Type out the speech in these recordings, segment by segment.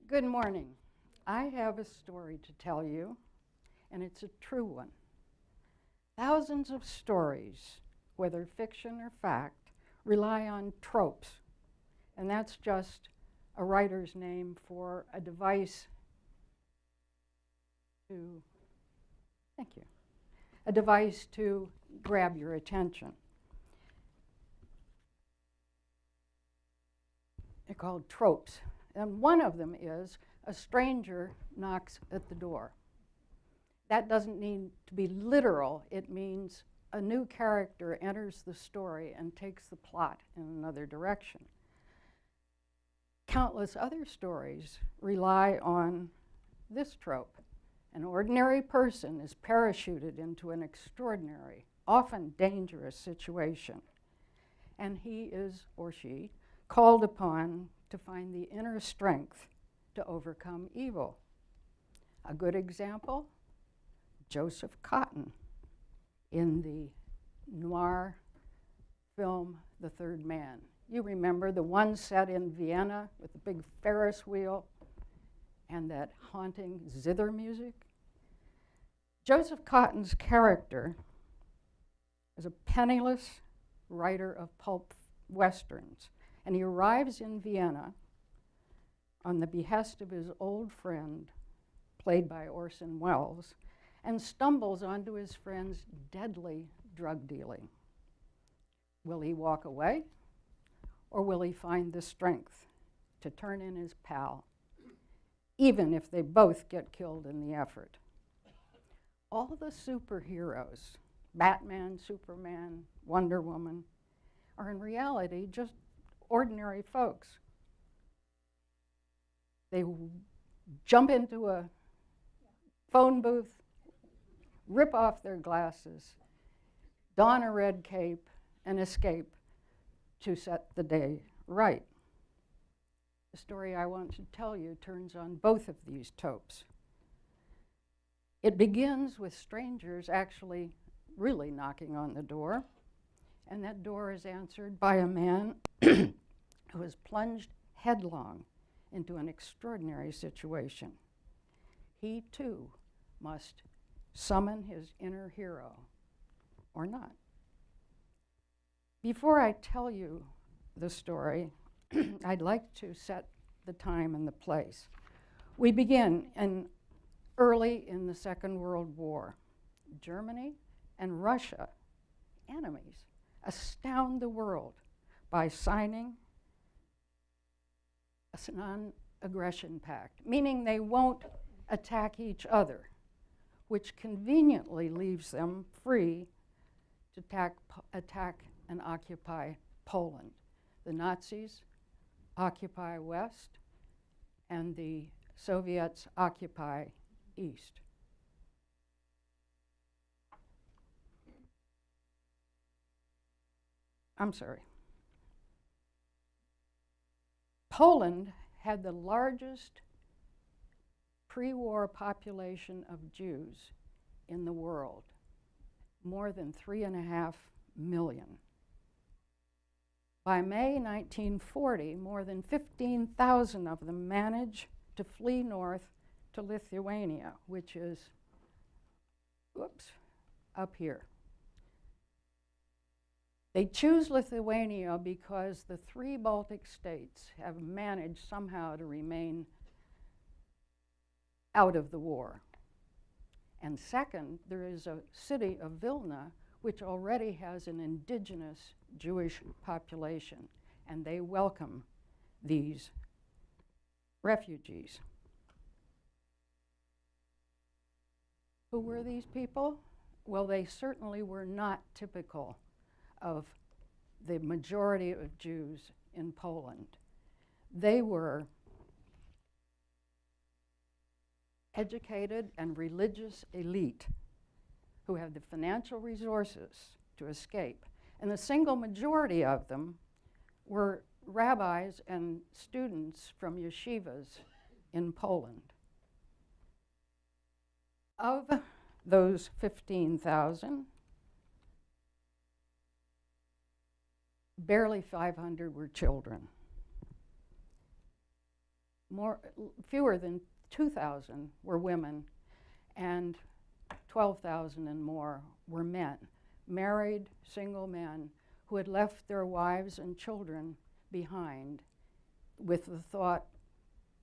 Good morning. I have a story to tell you, and it's a true one. Thousands of stories, whether fiction or fact, rely on tropes, and that's just a writer's name for a device to, thank you, a device to grab your attention. They're called tropes. And one of them is a stranger knocks at the door. That doesn't need to be literal. It means a new character enters the story and takes the plot in another direction. Countless other stories rely on this trope. An ordinary person is parachuted into an extraordinary, often dangerous situation, and he is, or she, called upon to find the inner strength to overcome evil. A good example, Joseph Cotten in the noir film The Third Man. You remember the one set in Vienna with the big Ferris wheel and that haunting zither music? Joseph Cotten's character is a penniless writer of pulp westerns, and he arrives in Vienna on the behest of his old friend, played by Orson Welles, and stumbles onto his friend's deadly drug dealing. Will he walk away, or will he find the strength to turn in his pal, even if they both get killed in the effort? All the superheroes, Batman, Superman, Wonder Woman, are in reality just ordinary folks. They jump into a phone booth, rip off their glasses, don a red cape, and escape to set the day right. The story I want to tell you turns on both of these tropes. It begins with strangers actually really knocking on the door, and that door is answered by a man who is plunged headlong into an extraordinary situation. He too must summon his inner hero, or not. Before I tell you the story, I'd like to set the time and the place. We begin early in the Second World War. Germany and Russia, enemies, astound the world by signing a non-aggression pact, meaning they won't attack each other, which conveniently leaves them free to attack and occupy Poland. The Nazis occupy West, and the Soviets occupy East. I'm sorry. Poland had the largest pre-war population of Jews in the world, more than 3.5 million. By May 1940, more than 15,000 of them managed to flee north to Lithuania, which is, up here. They choose Lithuania because the 3 Baltic states have managed somehow to remain out of the war. And second, there is a city of Vilna which already has an indigenous Jewish population, and they welcome these refugees. Who were these people? Well, they certainly were not typical of the majority of Jews in Poland. They were educated and religious elite who had the financial resources to escape. And the single majority of them were rabbis and students from yeshivas in Poland. Of those 15,000, barely 500 were children. fewer than 2,000 were women, and 12,000 and more were men, married, single men who had left their wives and children behind with the thought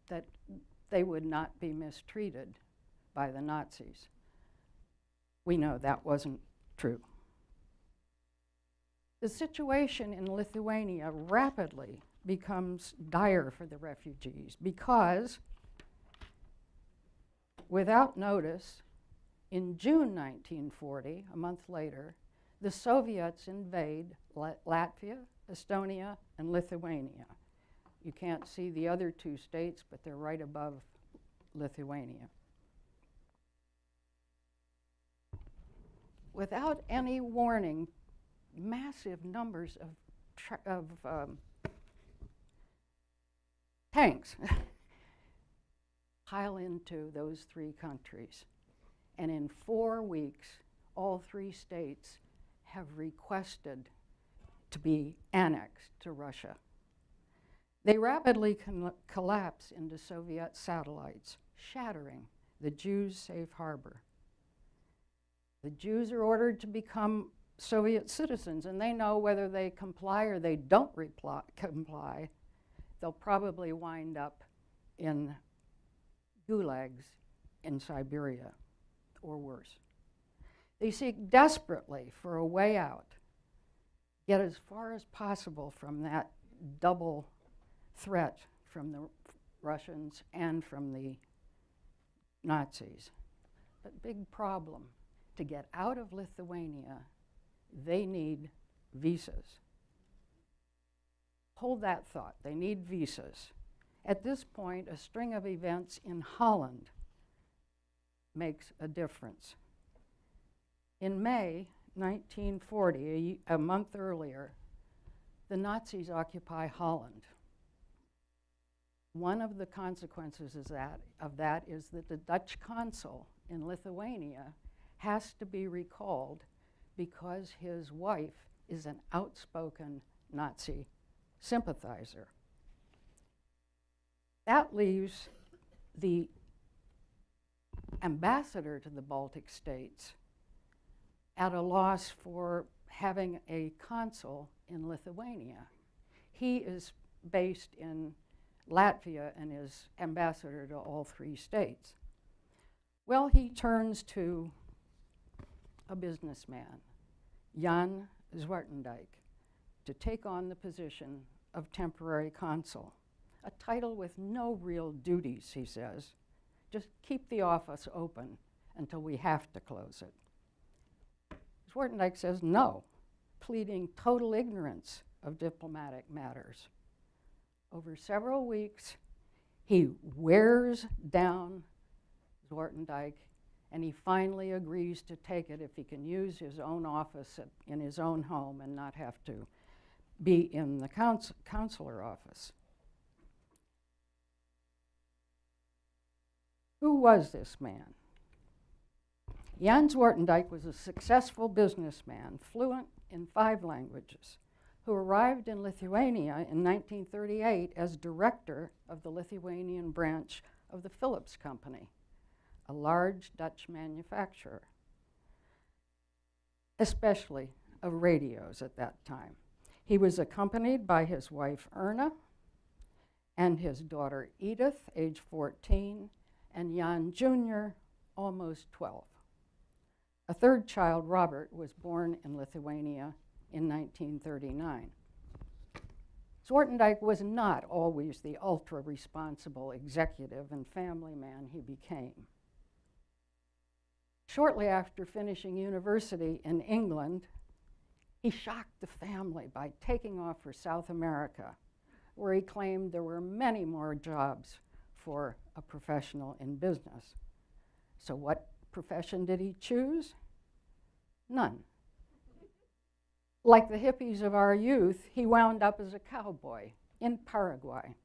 that they would not be mistreated by the Nazis. We know that wasn't true. The situation in Lithuania rapidly becomes dire for the refugees because, without notice, in June 1940, a month later, the Soviets invade Latvia, Estonia, and Lithuania. You can't see the other two states, but they're right above Lithuania. Without any warning, massive numbers of tanks pile into those three countries. And in 4 weeks, all three states have requested to be annexed to Russia. They rapidly collapse into Soviet satellites, shattering the Jews' safe harbor. The Jews are ordered to become Soviet citizens, and they know whether they comply or they don't comply, they'll probably wind up in gulags in Siberia or worse. They seek desperately for a way out, get as far as possible from that double threat from the Russians and from the Nazis. But big problem, to get out of Lithuania, they need visas. Hold that thought, they need visas. At this point, a string of events in Holland makes a difference. In May 1940, a month earlier, the Nazis occupy Holland. One of the consequences of that is that the Dutch consul in Lithuania has to be recalled because his wife is an outspoken Nazi sympathizer. That leaves the ambassador to the Baltic states at a loss for having a consul in Lithuania. He is based in Latvia and is ambassador to all three states. Well, he turns to a businessman, Jan Wharton Dyke, to take on the position of temporary consul, a title with no real duties, he says. Just keep the office open until we have to close it. Wharton Dyke says no, pleading total ignorance of diplomatic matters. Over several weeks, he wears down Wharton Dyke, and he finally agrees to take it if he can use his own office in his own home and not have to be in the consular office. Who was this man? Jan Wharton Dyke was a successful businessman, fluent in 5 languages, who arrived in Lithuania in 1938 as director of the Lithuanian branch of the Philips Company, a large Dutch manufacturer, especially of radios at that time. He was accompanied by his wife Erna and his daughter Edith, age 14, and Jan Jr., almost 12. A third child, Robert, was born in Lithuania in 1939. Wharton Dyke was not always the ultra-responsible executive and family man he became. Shortly after finishing university in England, he shocked the family by taking off for South America, where he claimed there were many more jobs for a professional in business. So what profession did he choose? None. Like the hippies of our youth, he wound up as a cowboy in Paraguay.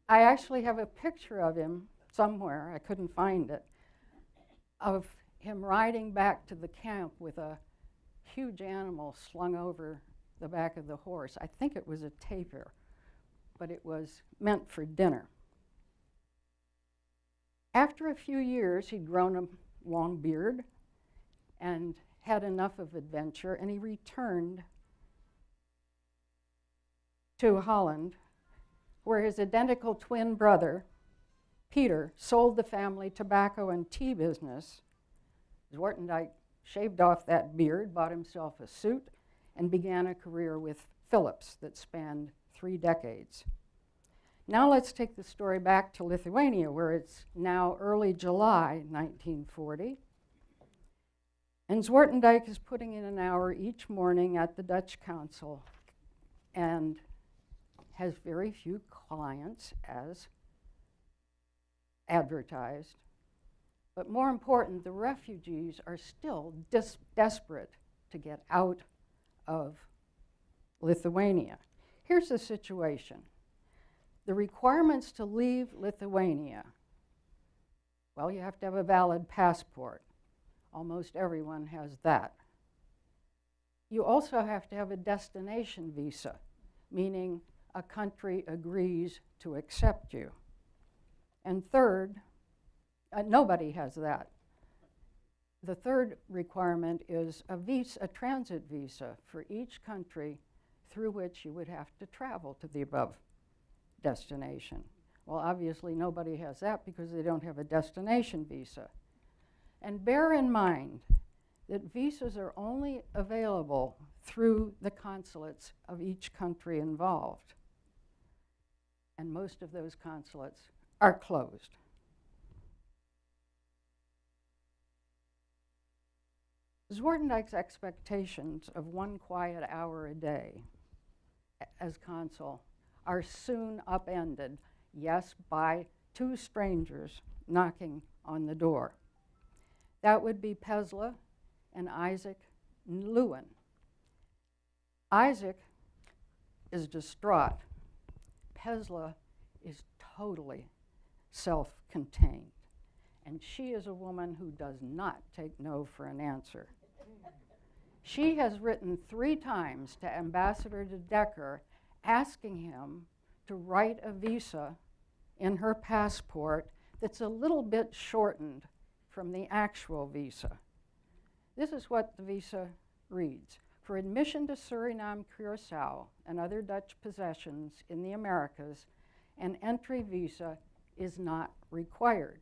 I actually have a picture of him somewhere, I couldn't find it, of him riding back to the camp with a huge animal slung over the back of the horse. I think it was a tapir, but it was meant for dinner. After a few years, he'd grown a long beard and had enough of adventure, and he returned to Holland, where his identical twin brother, Peter, sold the family tobacco and tea business. Wharton Dyke shaved off that beard, bought himself a suit, and began a career with Philips that spanned 3 decades. Now let's take the story back to Lithuania, where it's now early July 1940. And Wharton Dyke is putting in an hour each morning at the Dutch Consul and has very few clients as advertised. But more important, the refugees are still desperate to get out of Lithuania. Here's the situation. The requirements to leave Lithuania, well, you have to have a valid passport. Almost everyone has that. You also have to have a destination visa, meaning a country agrees to accept you. And third, nobody has that. The third requirement is a transit visa for each country through which you would have to travel to the above destination. Well, obviously nobody has that because they don't have a destination visa. And bear in mind that visas are only available through the consulates of each country involved. And most of those consulates are closed. Wharton Dyke's expectations of 1 quiet hour a day as consul are soon upended, yes, by 2 strangers knocking on the door. That would be Paisley and Isaac Lewin. Isaac is distraught. Paisley is totally self-contained. And she is a woman who does not take no for an answer. She has written 3 times to Ambassador de Decker asking him to write a visa in her passport that's a little bit shortened from the actual visa. This is what the visa reads. For admission to Suriname, Curaçao, and other Dutch possessions in the Americas, an entry visa is not required.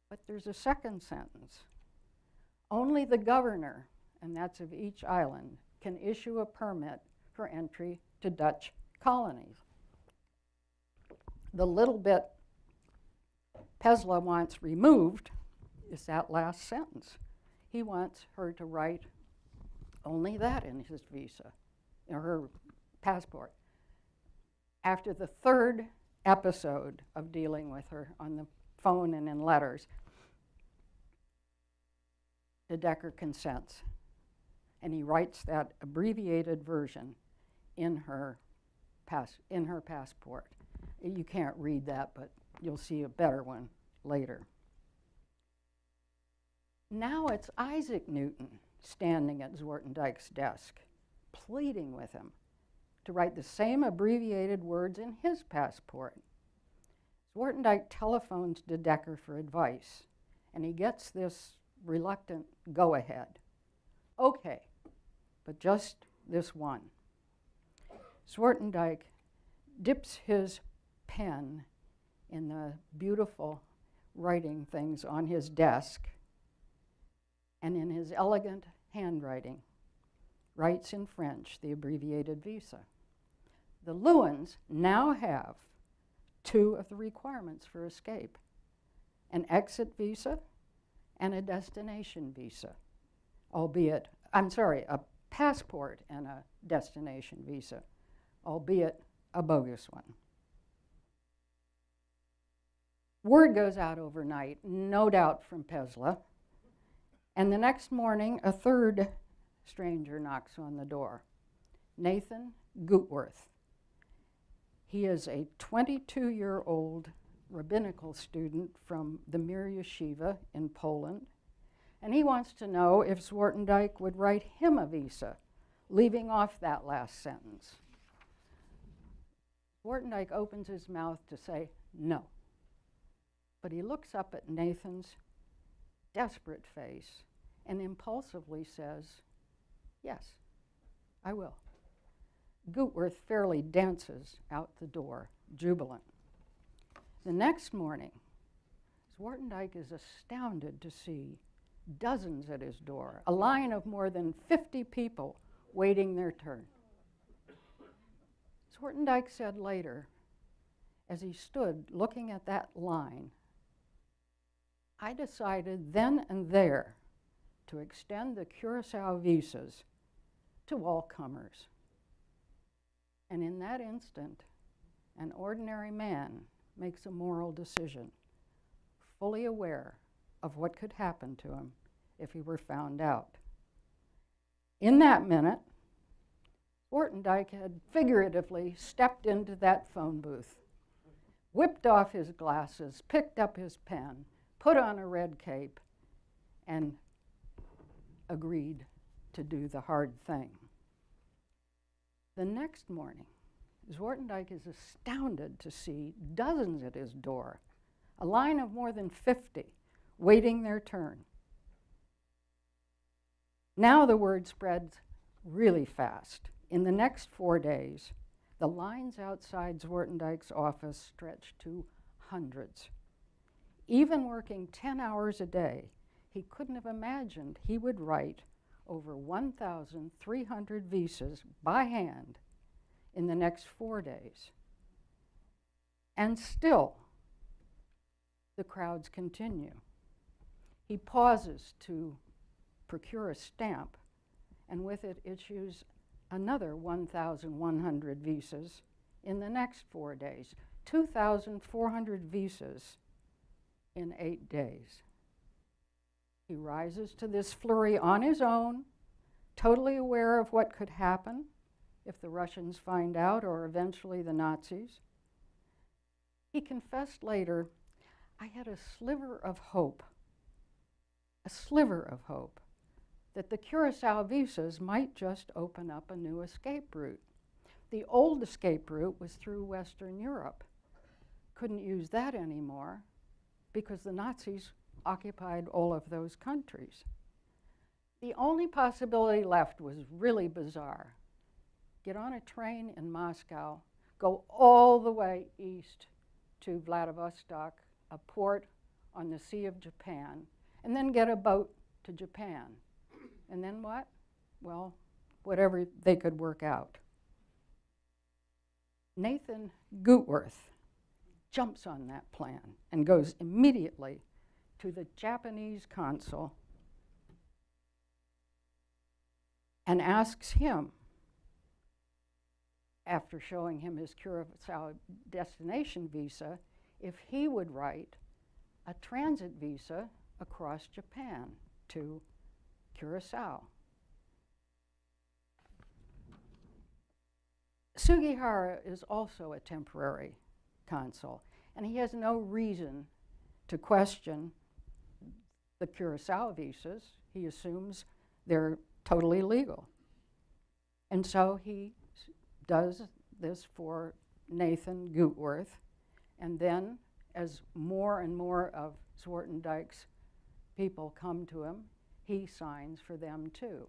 But there's a second sentence. Only the governor, and that's of each island, can issue a permit for entry to Dutch colonies. The little bit Paisley wants removed is that last sentence. He wants her to write only that in his visa, or her passport. After the 3rd episode of dealing with her on the phone and in letters, de Decker consents, and he writes that abbreviated version in her passport. You can't read that, but you'll see a better one later. Now it's Isaac Newton standing at Wharton Dyke's desk, pleading with him to write the same abbreviated words in his passport. Wharton Dyke telephones de Decker for advice, and he gets this reluctant go-ahead. Okay, but just this one. Wharton Dyke dips his pen in the beautiful writing things on his desk, and in his elegant handwriting, writes in French the abbreviated visa. The Lewins now have 2 of the requirements for escape, an exit visa and a destination visa, a passport and a destination visa, albeit a bogus one. Word goes out overnight, no doubt from Paisley, and the next morning a 3rd stranger knocks on the door, Nathan Gootworth. He is a 22-year-old rabbinical student from the Mir Yeshiva in Poland, and he wants to know if Wharton Dyke would write him a visa, leaving off that last sentence. Wharton Dyke opens his mouth to say no. But he looks up at Nathan's desperate face and impulsively says, "Yes, I will." Gootworth fairly dances out the door, jubilant. The next morning, Wharton Dyke is astounded to see dozens at his door, a line of more than 50 people waiting their turn. Wharton Dyke said later, as he stood looking at that line, "I decided then and there to extend the Curacao visas to all comers." And in that instant, an ordinary man makes a moral decision, fully aware of what could happen to him if he were found out. In that minute, Wharton Dyke had figuratively stepped into that phone booth, whipped off his glasses, picked up his pen, put on a red cape, and agreed to do the hard thing. The next morning, Wharton Dyke is astounded to see dozens at his door, a line of more than 50 waiting their turn. Now the word spreads really fast. In the next 4 days, the lines outside Wharton Dyke's office stretched to hundreds. Even working 10 hours a day, he couldn't have imagined he would write over 1,300 visas by hand in the next 4 days. And still, the crowds continue. He pauses to procure a stamp, and with it issues another 1,100 visas in the next 4 days, 2,400 visas in 8 days. He rises to this flurry on his own, totally aware of what could happen if the Russians find out, or eventually the Nazis. He confessed later, "I had a sliver of hope that the Curacao visas might just open up a new escape route. The old escape route was through Western Europe. Couldn't use that anymore because the Nazis occupied all of those countries. The only possibility left was really bizarre. Get on a train in Moscow, go all the way east to Vladivostok, a port on the Sea of Japan, and then get a boat to Japan. And then what? Well, whatever they could work out." Nathan Gootworth jumps on that plan and goes immediately to the Japanese consul and asks him, after showing him his Curacao destination visa, if he would write a transit visa across Japan to Curacao. Sugihara is also a temporary consul, and he has no reason to question the Curacao visas. He assumes they're totally legal. And so he does this for Nathan Gootworth, and then as more and more of Wharton Dyke's people come to him, he signs for them too.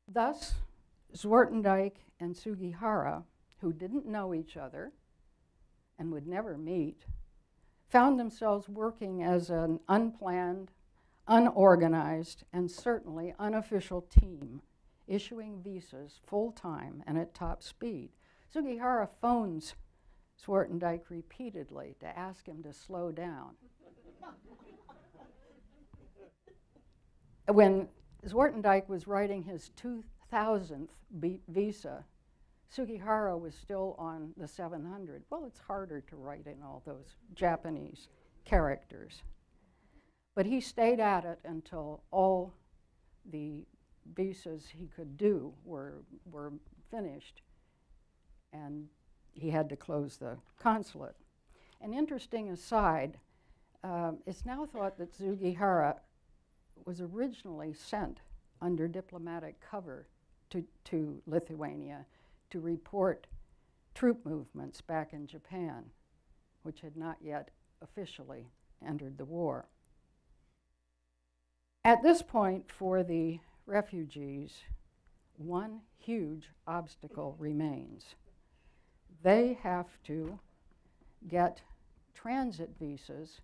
Thus, Wharton Dyke and Sugihara, who didn't know each other and would never meet, found themselves working as an unplanned, unorganized, and certainly unofficial team, issuing visas full-time and at top speed. Sugihara phones Wharton Dyke repeatedly to ask him to slow down. When Wharton Dyke was writing his 2,000th visa, Sugihara was still on the 700. Well, it's harder to write in all those Japanese characters. But he stayed at it until all the visas he could do were finished, and he had to close the consulate. An interesting aside, it's now thought that Sugihara was originally sent under diplomatic cover to Lithuania to report troop movements back in Japan, which had not yet officially entered the war. At this point, for the refugees, one huge obstacle remains. They have to get transit visas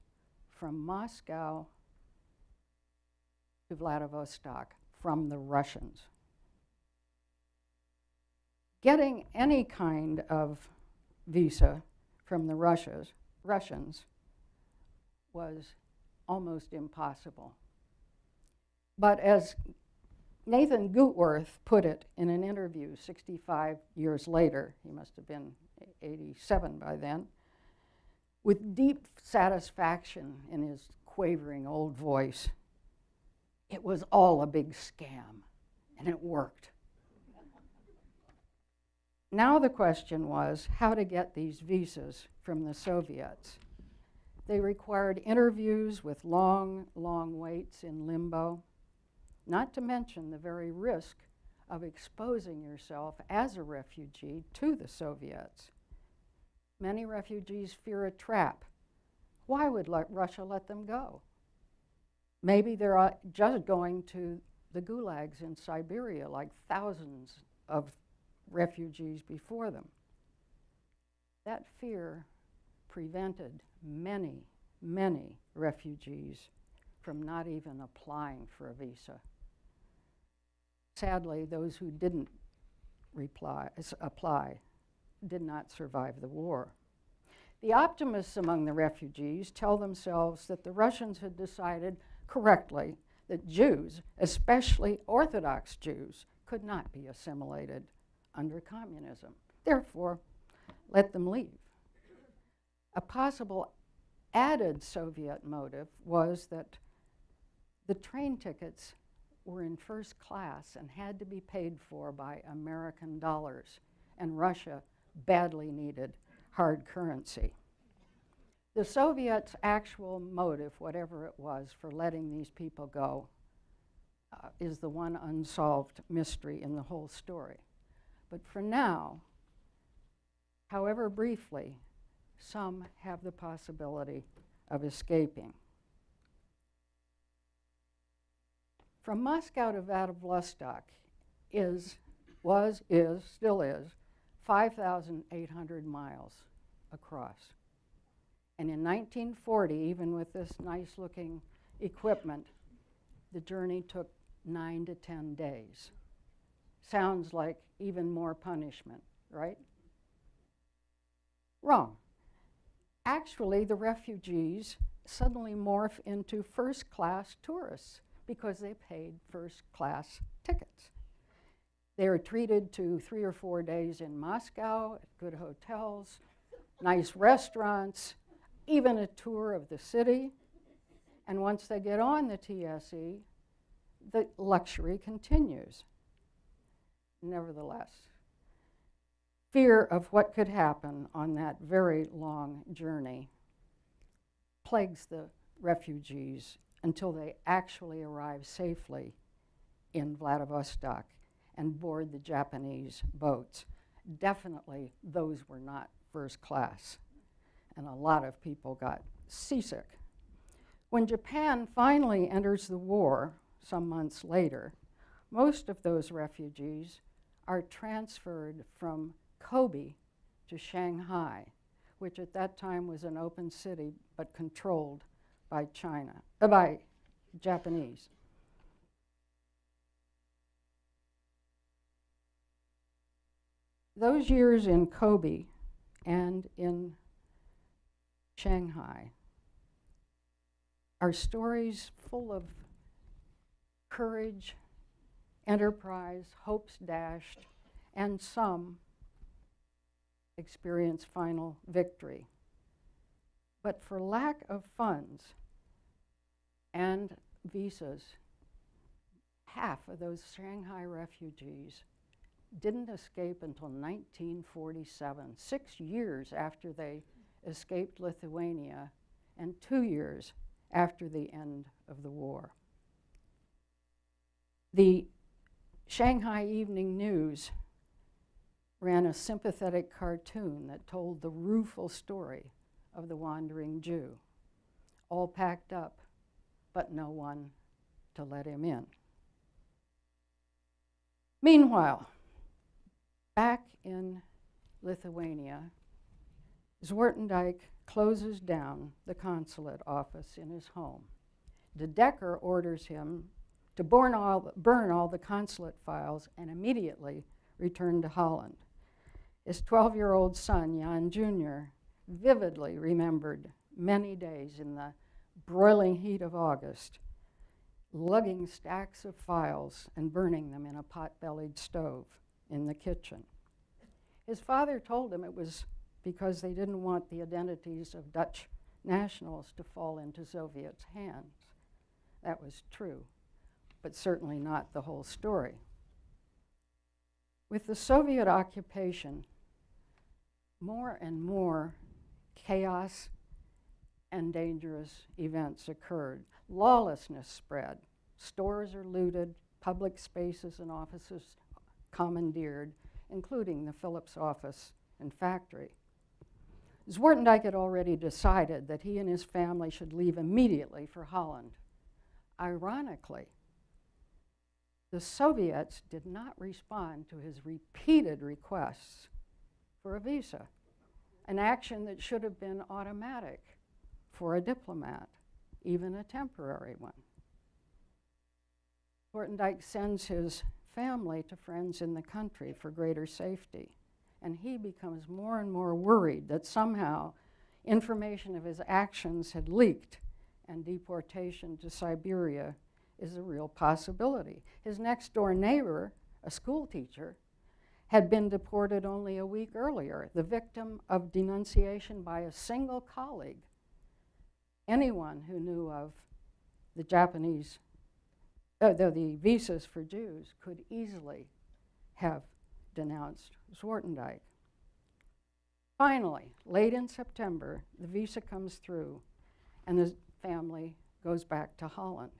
from Moscow to Vladivostok from the Russians. Getting any kind of visa from the Russians was almost impossible. But as Nathan Goodworth put it in an interview 65 years later, he must have been 87 by then, with deep satisfaction in his quavering old voice, it was all a big scam, and it worked. Now the question was how to get these visas from the Soviets. They required interviews with long, long waits in limbo, not to mention the very risk of exposing yourself as a refugee to the Soviets. Many refugees fear a trap. Why would Russia let them go? Maybe they're just going to the gulags in Siberia like thousands of refugees before them. That fear prevented many, many refugees from not even applying for a visa. Sadly, those who didn't apply did not survive the war. The optimists among the refugees tell themselves that the Russians had decided correctly that Jews, especially Orthodox Jews, could not be assimilated under communism. Therefore, let them leave. A possible added Soviet motive was that the train tickets were in first class and had to be paid for by American dollars, and Russia badly needed hard currency. The Soviets' actual motive, whatever it was, for letting these people go is the one unsolved mystery in the whole story. But for now, however briefly, some have the possibility of escaping. From Moscow to Vladivostok still is 5,800 miles across. And in 1940, even with this nice looking equipment, the journey took 9 to 10 days. Sounds like even more punishment, right? Wrong. Actually, the refugees suddenly morph into first-class tourists because they paid first-class tickets. They are treated to 3 or 4 days in Moscow at good hotels, nice restaurants, even a tour of the city. And once they get on the TSE, the luxury continues. Nevertheless, fear of what could happen on that very long journey plagues the refugees until they actually arrive safely in Vladivostok and board the Japanese boats. Definitely, those were not first class, and a lot of people got seasick. When Japan finally enters the war some months later, most of those refugees are transferred from Kobe to Shanghai, which at that time was an open city but controlled by by Japanese. Those years in Kobe and in Shanghai are stories full of courage, enterprise, hopes dashed, and some experience final victory. But for lack of funds and visas, half of those Shanghai refugees didn't escape until 1947, 6 years after they escaped Lithuania and 2 years after the end of the war. The Shanghai Evening News ran a sympathetic cartoon that told the rueful story of the wandering Jew, all packed up, but no one to let him in. Meanwhile, back in Lithuania, Wharton Dyke closes down the consulate office in his home. De Decker orders him to burn all the consulate files and immediately return to Holland. His 12-year-old son, Jan Jr., vividly remembered many days in the broiling heat of August, lugging stacks of files and burning them in a pot-bellied stove in the kitchen. His father told him it was because they didn't want the identities of Dutch nationals to fall into Soviets' hands. That was true, but certainly not the whole story. With the Soviet occupation, more and more chaos and dangerous events occurred. Lawlessness spread. Stores are looted, public spaces and offices commandeered, including the Phillips office and factory. Wharton Dyke had already decided that he and his family should leave immediately for Holland. Ironically, the Soviets did not respond to his repeated requests for a visa, an action that should have been automatic for a diplomat, even a temporary one. Wharton Dyke sends his family to friends in the country for greater safety, and he becomes more and more worried that somehow information of his actions had leaked and deportation to Siberia is a real possibility. His next door neighbor, a school teacher, had been deported only a week earlier, the victim of denunciation by a single colleague. Anyone who knew of the the visas for Jews could easily have denounced Wharton Dyke. Finally, late in September, the visa comes through and the family goes back to Holland.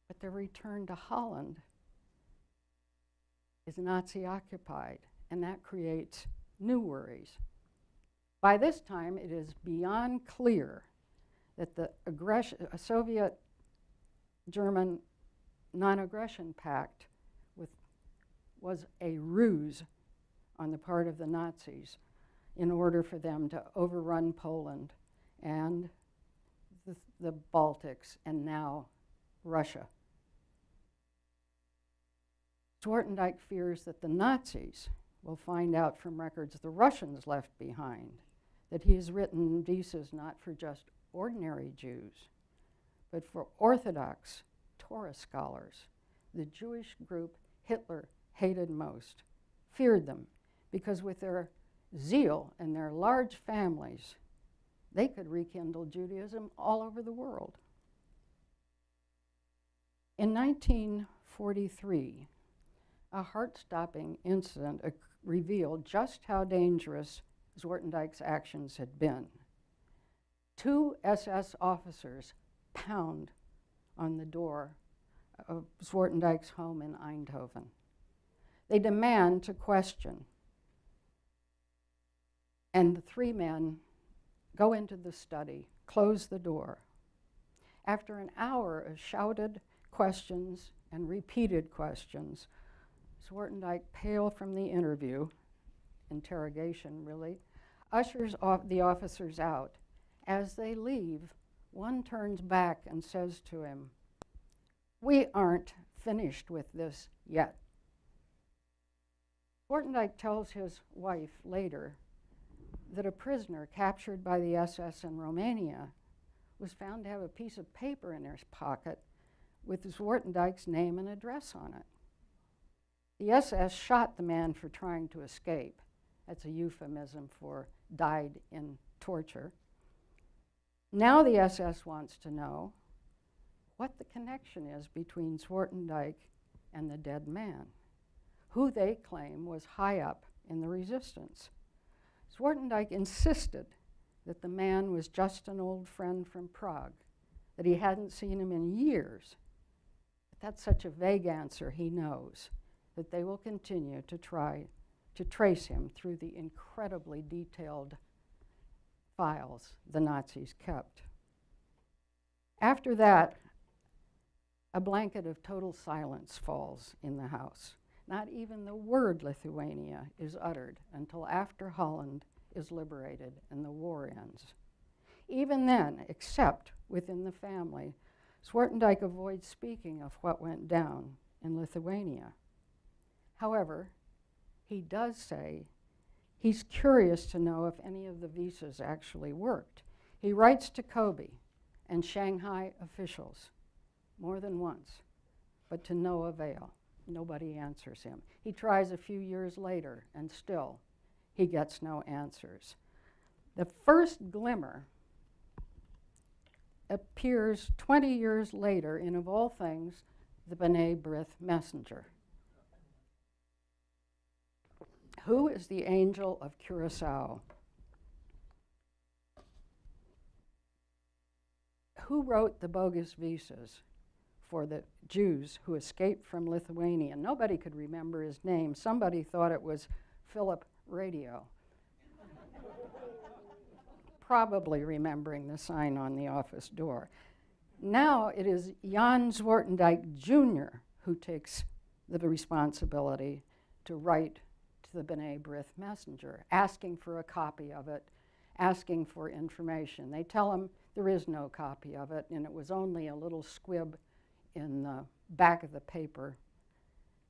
But their return to Holland is Nazi occupied, and that creates new worries. By this time, it is beyond clear that the Soviet-German non-aggression pact was a ruse on the part of the Nazis in order for them to overrun Poland and the Baltics and now Russia. Wharton Dyke fears that the Nazis will find out from records the Russians left behind that he has written visas not for just ordinary Jews, but for Orthodox Torah scholars, the Jewish group Hitler hated most, feared them, because with their zeal and their large families, they could rekindle Judaism all over the world. In 1943, a heart-stopping incident revealed just how dangerous Wharton Dyke's actions had been. 2 SS officers pound on the door of Wharton Dyke's home in Eindhoven. They demand to question, and the 3 men go into the study, close the door. After an hour of shouted questions and repeated questions, Wharton Dyke, pale from the interrogation really, ushers the officers out. As they leave, one turns back and says to him, "We aren't finished with this yet." Wharton Dyke tells his wife later that a prisoner captured by the SS in Romania was found to have a piece of paper in his pocket with Wharton Dyke's name and address on it. The SS shot the man for trying to escape. That's a euphemism for died in torture. Now the SS wants to know what the connection is between Wharton Dyke and the dead man, who they claim was high up in the resistance. Wharton Dyke insisted that the man was just an old friend from Prague, that he hadn't seen him in years. But that's such a vague answer, he knows that they will continue to try to trace him through the incredibly detailed files the Nazis kept. After that, a blanket of total silence falls in the house. Not even the word Lithuania is uttered until after Holland is liberated and the war ends. Even then, except within the family, Wharton Dyke avoids speaking of what went down in Lithuania. However, he does say he's curious to know if any of the visas actually worked. He writes to Kobe and Shanghai officials more than once, but to no avail. Nobody answers him. He tries a few years later, and still he gets no answers. The first glimmer appears 20 years later in, of all things, the B'nai B'rith messenger. Who is the angel of Curacao? Who wrote the bogus visas for the Jews who escaped from Lithuania? Nobody could remember his name. Somebody thought it was Philip Radio. Probably remembering the sign on the office door. Now it is Jan Wharton Dyke Jr. who takes the responsibility to write to the B'nai B'rith messenger, asking for a copy of it, asking for information. They tell him there is no copy of it, and it was only a little squib in the back of the paper.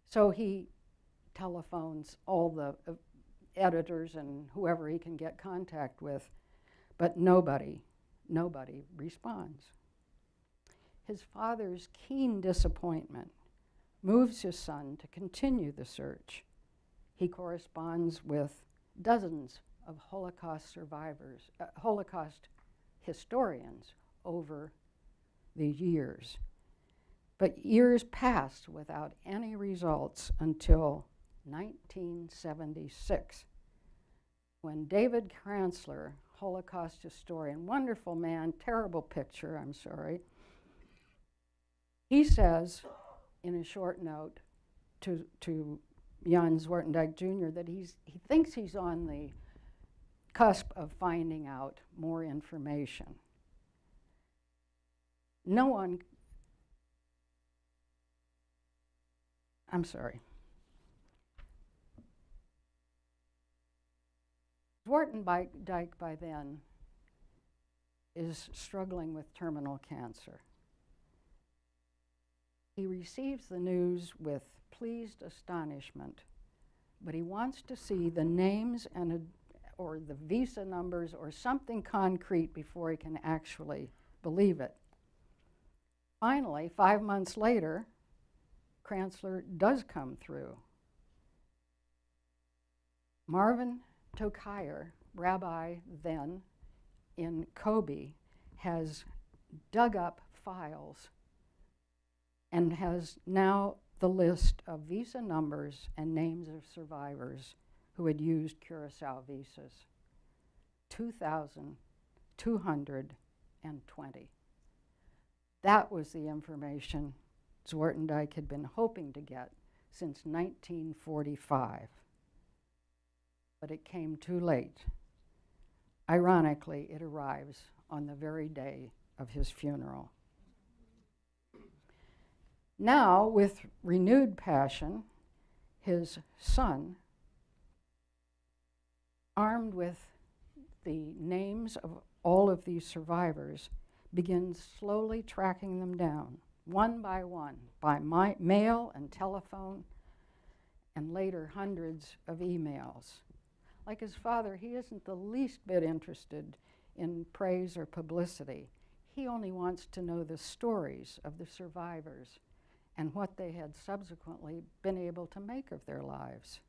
So he telephones all the editors and whoever he can get contact with, but nobody responds. His father's keen disappointment moves his son to continue the search. He corresponds with dozens of Holocaust survivors, Holocaust historians over the years. But years passed without any results until 1976, when David Kranzler, Holocaust historian, wonderful man, terrible picture, I'm sorry, he says in a short note to Jan Wharton Dyke Jr. that he thinks he's on the cusp of finding out more information. Wharton Dyke by then is struggling with terminal cancer. He receives the news with pleased astonishment, but he wants to see the names or the visa numbers or something concrete before he can actually believe it. Finally, 5 months later, Kranzler does come through. Marvin Tokayer, rabbi then in Kobe, has dug up files and has now the list of visa numbers and names of survivors who had used Curacao visas. 2,220. That was the information Wharton Dyke had been hoping to get since 1945. But it came too late. Ironically, it arrives on the very day of his funeral. Now, with renewed passion, his son, armed with the names of all of these survivors, begins slowly tracking them down, one, by mail and telephone, and later hundreds of emails. Like his father, he isn't the least bit interested in praise or publicity. He only wants to know the stories of the survivors and what they had subsequently been able to make of their lives.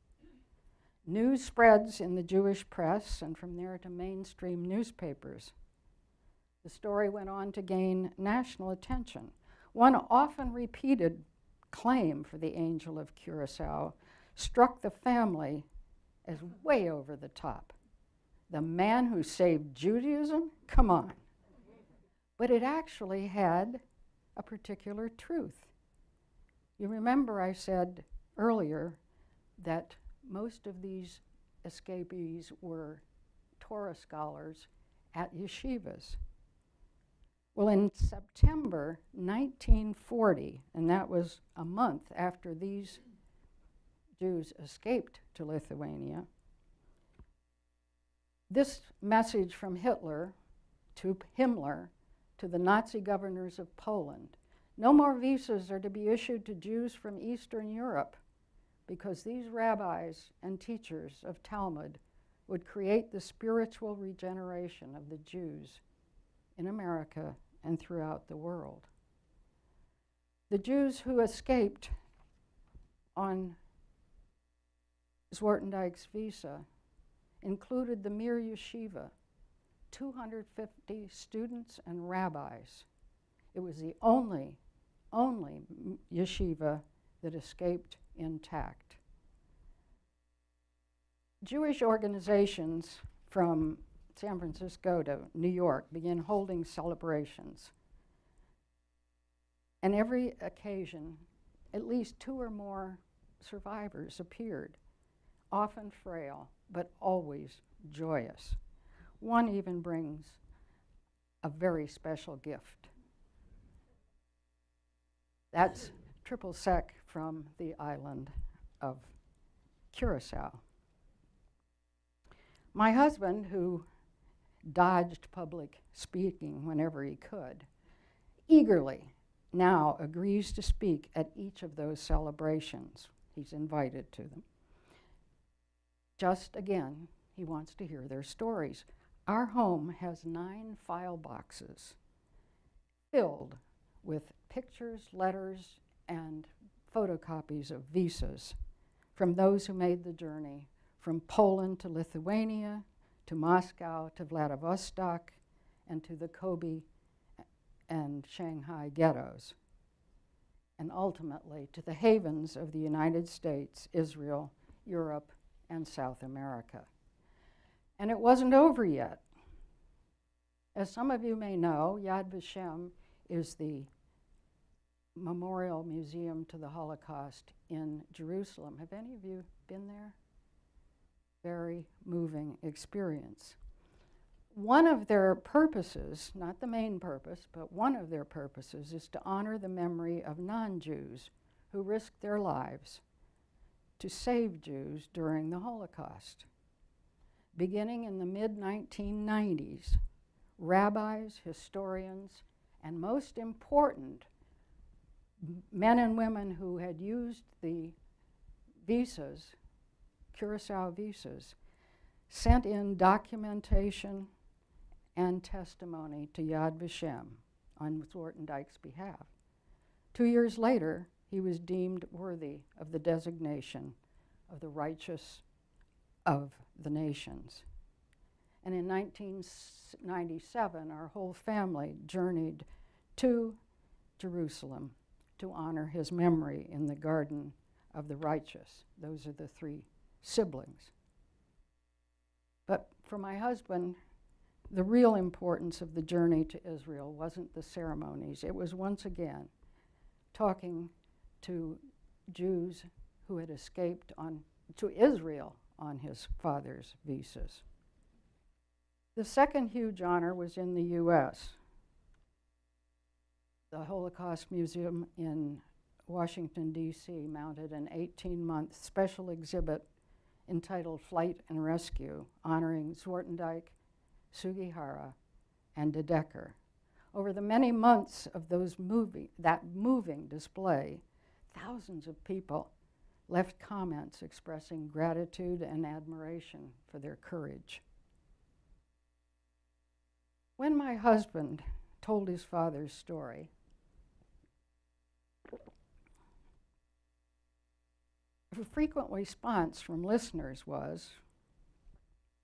News spreads in the Jewish press and from there to mainstream newspapers. The story went on to gain national attention. One often repeated claim for the Angel of Curacao struck the family as way over the top. The man who saved Judaism? Come on. But it actually had a particular truth. You remember I said earlier that most of these escapees were Torah scholars at yeshivas. Well, in September 1940, and that was a month after these Jews escaped to Lithuania, this message from Hitler to Himmler to the Nazi governors of Poland: no more visas are to be issued to Jews from Eastern Europe, because these rabbis and teachers of Talmud would create the spiritual regeneration of the Jews in America and throughout the world. The Jews who escaped on Wharton Dyke's visa included the Mir Yeshiva, 250 students and rabbis. It was the only yeshiva that escaped intact. Jewish organizations from San Francisco to New York began holding celebrations. And every occasion, at least 2 or more survivors appeared, often frail, but always joyous. One even brings a very special gift. That's triple sec from the island of Curacao. My husband, who dodged public speaking whenever he could, eagerly now agrees to speak at each of those celebrations. He's invited to them. Just again, he wants to hear their stories. Our home has 9 file boxes filled with pictures, letters, and photocopies of visas from those who made the journey from Poland to Lithuania, to Moscow, to Vladivostok, and to the Kobe and Shanghai ghettos, and ultimately to the havens of the United States, Israel, Europe, and South America. And it wasn't over yet. As some of you may know, Yad Vashem is the memorial museum to the Holocaust in Jerusalem. Have any of you been there? Very moving experience. One of their purposes, not the main purpose, but one of their purposes is to honor the memory of non-Jews who risked their lives to save Jews during the Holocaust. Beginning in the mid-1990s, rabbis, historians, and most important, men and women who had used the visas, Curacao visas, sent in documentation and testimony to Yad Vashem on Wharton Dyke's behalf. 2 years later, he was deemed worthy of the designation of the righteous of the nations. And in 1997, our whole family journeyed to Jerusalem to honor his memory in the Garden of the Righteous. Those are the 3 siblings. But for my husband, the real importance of the journey to Israel wasn't the ceremonies. It was once again talking to Jews who had escaped to Israel on his father's visas. The second huge honor was in the U.S. The Holocaust Museum in Washington, D.C. mounted an 18-month special exhibit entitled Flight and Rescue, honoring Wharton Dyke, Sugihara, and De Decker. Over the many months of that moving display, thousands of people left comments expressing gratitude and admiration for their courage. When my husband told his father's story, a frequent response from listeners was,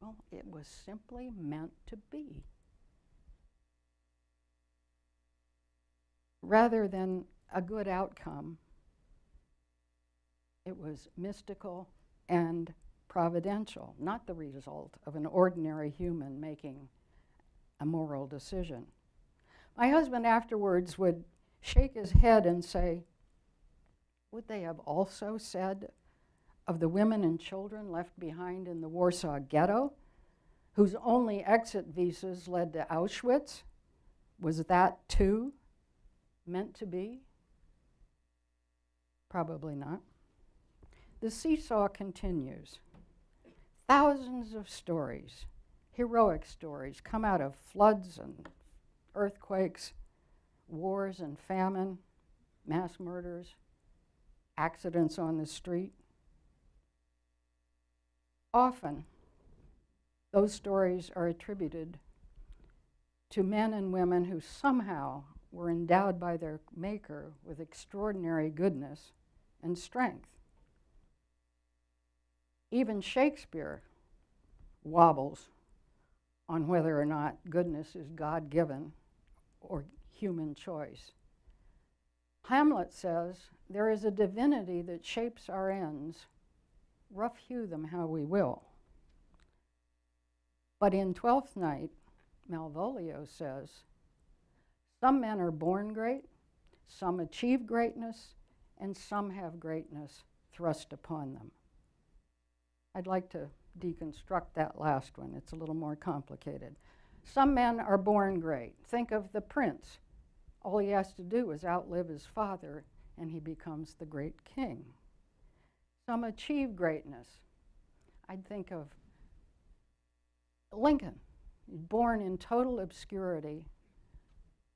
well, it was simply meant to be. Rather than a good outcome, it was mystical and providential, not the result of an ordinary human making a moral decision. My husband afterwards would shake his head and say, would they have also said of the women and children left behind in the Warsaw Ghetto whose only exit visas led to Auschwitz? Was that too meant to be? Probably not. The seesaw continues. Thousands of stories, heroic stories, come out of floods and earthquakes, wars and famine, mass murders, accidents on the street. Often, those stories are attributed to men and women who somehow were endowed by their Maker with extraordinary goodness and strength. Even Shakespeare wobbles on whether or not goodness is God-given or human choice. Hamlet says, there is a divinity that shapes our ends, rough hew them how we will. But in Twelfth Night, Malvolio says, some men are born great, some achieve greatness, and some have greatness thrust upon them. I'd like to deconstruct that last one. It's a little more complicated. Some men are born great. Think of the prince. All he has to do is outlive his father, and he becomes the great king. Some achieve greatness. I'd think of Lincoln, born in total obscurity,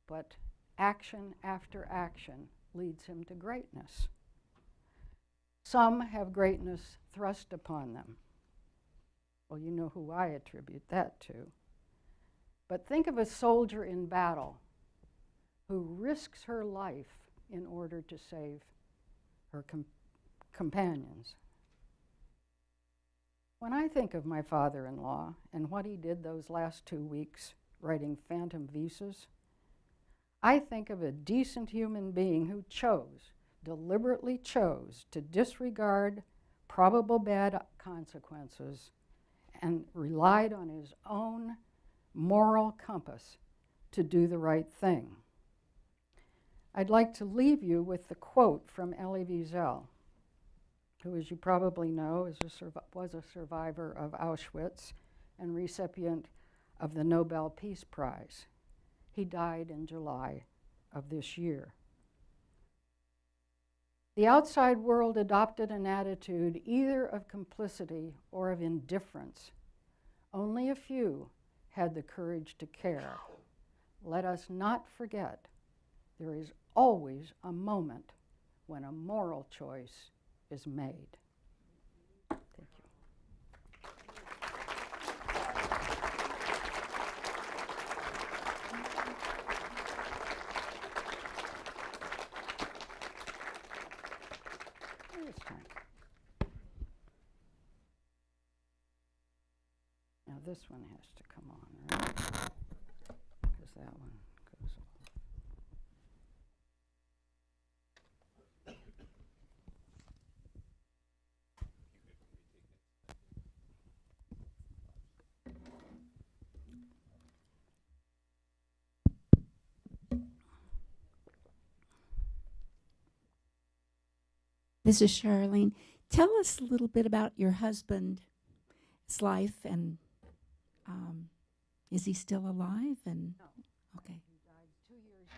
but action after action leads him to greatness. Some have greatness thrust upon them. Well, you know who I attribute that to. But think of a soldier in battle who risks her life in order to save her companions. When I think of my father-in-law and what he did those last 2 weeks writing phantom visas, I think of a decent human being who deliberately chose to disregard probable bad consequences and relied on his own moral compass to do the right thing. I'd like to leave you with the quote from Elie Wiesel, who, as you probably know, was a survivor of Auschwitz and recipient of the Nobel Peace Prize. He died in July of this year. The outside world adopted an attitude either of complicity or of indifference. Only a few had the courage to care. Let us not forget, there is always a moment when a moral choice is made. Thank you. This time. Now this one has to come on, right? Because that one goes off. This is Charlene. Tell us a little bit about your husband's life, and is he still alive? And No. Okay. He died 2 years.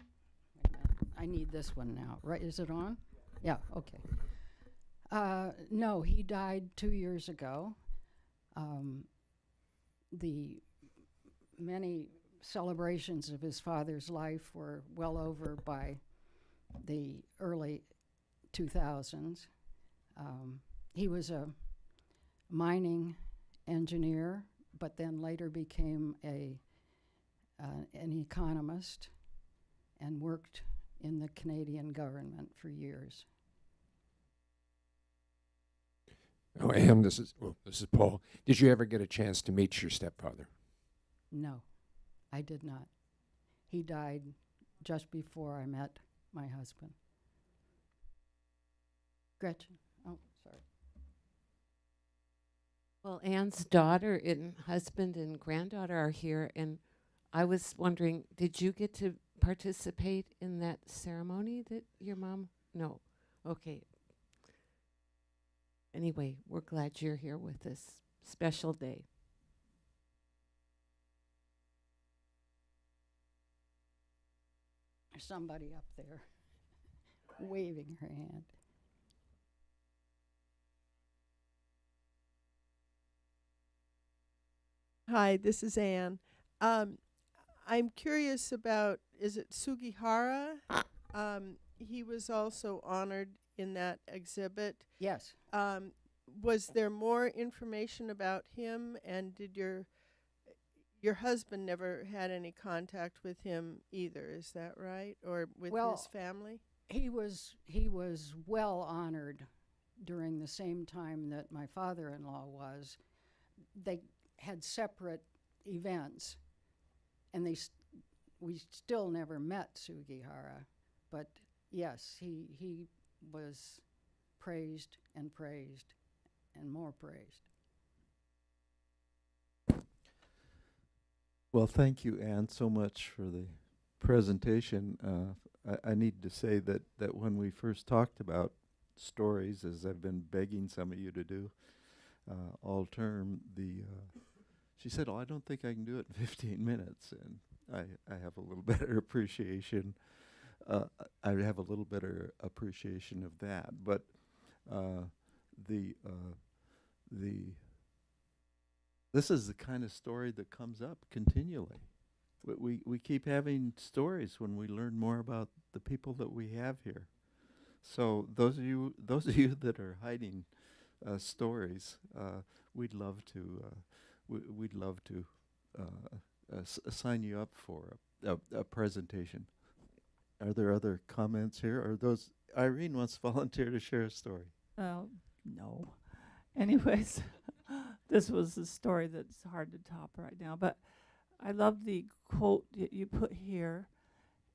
Wait a minute. I need this one now. Right? Is it on? Yeah. Okay. No, he died 2 years ago. The many celebrations of his father's life were well over by the early 2000s. He was a mining engineer, but then later became an economist and worked in the Canadian government for years. Oh, Anne, this is Paul. Did you ever get a chance to meet your stepfather? No, I did not. He died just before I met my husband. Gretchen. Oh, sorry. Well, Anne's daughter and husband and granddaughter are here, and I was wondering, did you get to participate in that ceremony that your mom? No. Okay. Anyway, we're glad you're here with this special day. There's somebody up there waving her hand. Hi, this is Anne. I'm curious about, is it Sugihara? He was also honored in that exhibit. Yes. Was there more information about him, and did your husband never had any contact with him either, is that right? Or with Well, his family? He was well honored during the same time that my father-in-law was. They had separate events, and we still never met Sugihara, but yes, he was praised and praised and more praised. Well, thank you, Anne, so much for the presentation. I need to say that when we first talked about stories, as I've been begging some of you to do all term, she said, "Oh, I don't think I can do it in 15 minutes." And I have a little better appreciation. I have a little better appreciation of that. But this is the kind of story that comes up continually. We keep having stories when we learn more about the people that we have here. So those of you that are hiding stories, we'd love to sign you up for a presentation. Are there other comments here? Or those? Irene wants to volunteer to share a story. No. Anyways, this was a story that's hard to top right now. But I love the quote that you put here.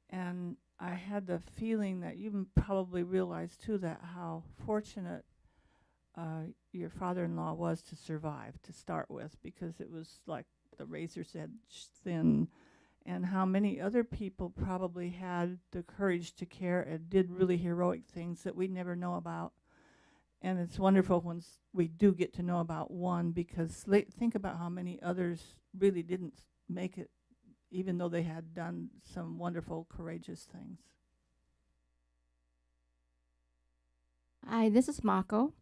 And I had the feeling that you probably realized, too, that how fortunate your father-in-law was to survive, to start with, because it was like the razor's edge thin, and how many other people probably had the courage to care and did really heroic things that we never know about. And it's wonderful when we do get to know about one, because think about how many others really didn't make it, even though they had done some wonderful, courageous things. Hi, this is Mako.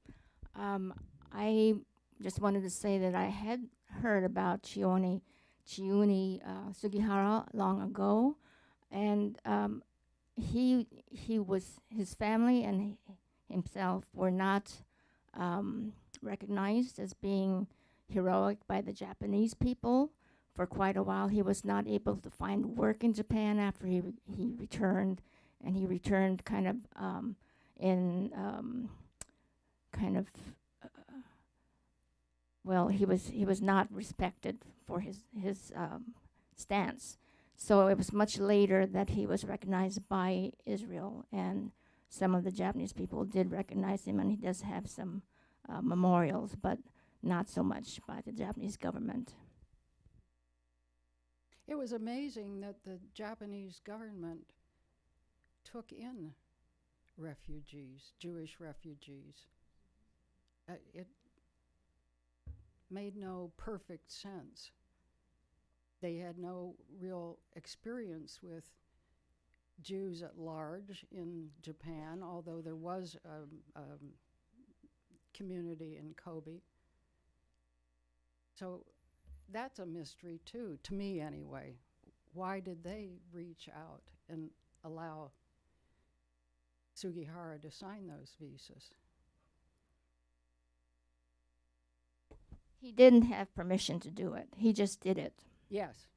I just wanted to say that I had heard about Chiune Sugihara long ago, and his family and himself were not recognized as being heroic by the Japanese people. For quite a while, he was not able to find work in Japan after he returned, and he returned kind of he was not respected for his stance. So it was much later that he was recognized by Israel, and some of the Japanese people did recognize him, and he does have some memorials, but not so much by the Japanese government. It was amazing that the Japanese government took in refugees, Jewish refugees. It made no perfect sense. They had no real experience with Jews at large in Japan, although there was a community in Kobe. So that's a mystery too, to me anyway. Why did they reach out and allow Sugihara to sign those visas? He didn't have permission to do it. He just did it. Yes.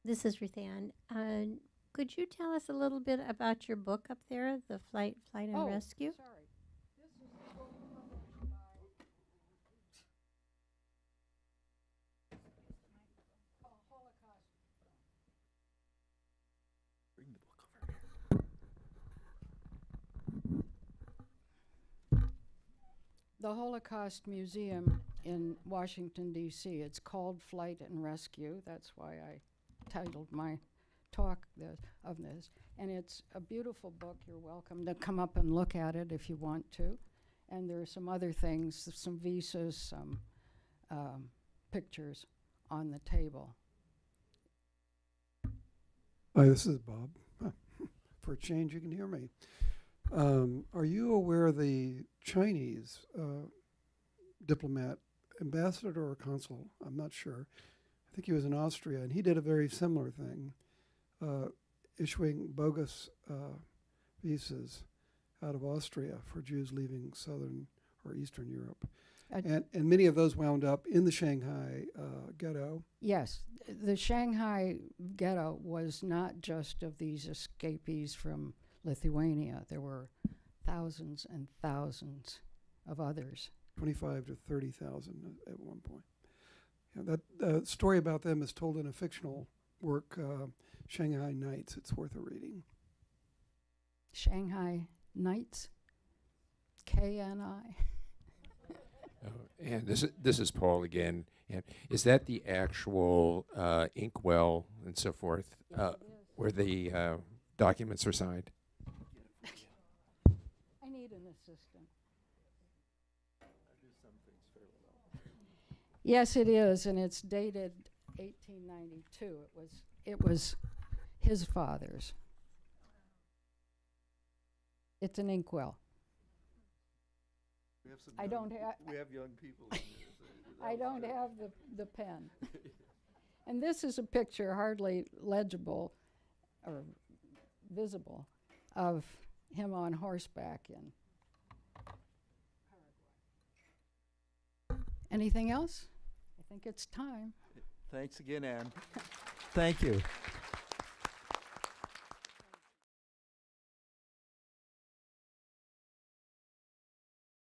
This is Ruth Ann. Could you tell us a little bit about your book up there, The Flight and Rescue? Sorry. This is a book published by Holocaust. Bring the book over here. The Holocaust Museum in Washington, D.C. It's called Flight and Rescue. That's why I titled my talk of this. And it's a beautiful book. You're welcome to come up and look at it if you want to. And there are some other things, some visas, some pictures on the table. Hi, this is Bob. For a change, you can hear me. Are you aware of the Chinese diplomat, ambassador or consul? I'm not sure. I think he was in Austria, and he did a very similar thing, issuing bogus visas out of Austria for Jews leaving Southern or Eastern Europe. And many of those wound up in the Shanghai ghetto. Yes, the Shanghai ghetto was not just of these escapees from Lithuania. There were thousands and thousands of others. 25 to 30,000 at one point. Yeah, that story about them is told in a fictional work, Shanghai Nights. It's worth a reading. Shanghai Nights, KNI. And this is Paul again. And is that the actual inkwell and so forth, where the documents are signed? I need an assistant. Yes, it is, and it's dated 1892. It was his father's. It's an inkwell. I don't have. We have young people in here. So I don't have the pen. And this is a picture, hardly legible or visible, of him on horseback in Paraguay. Anything else? I think it's time. Thanks again, Ann. Thank you.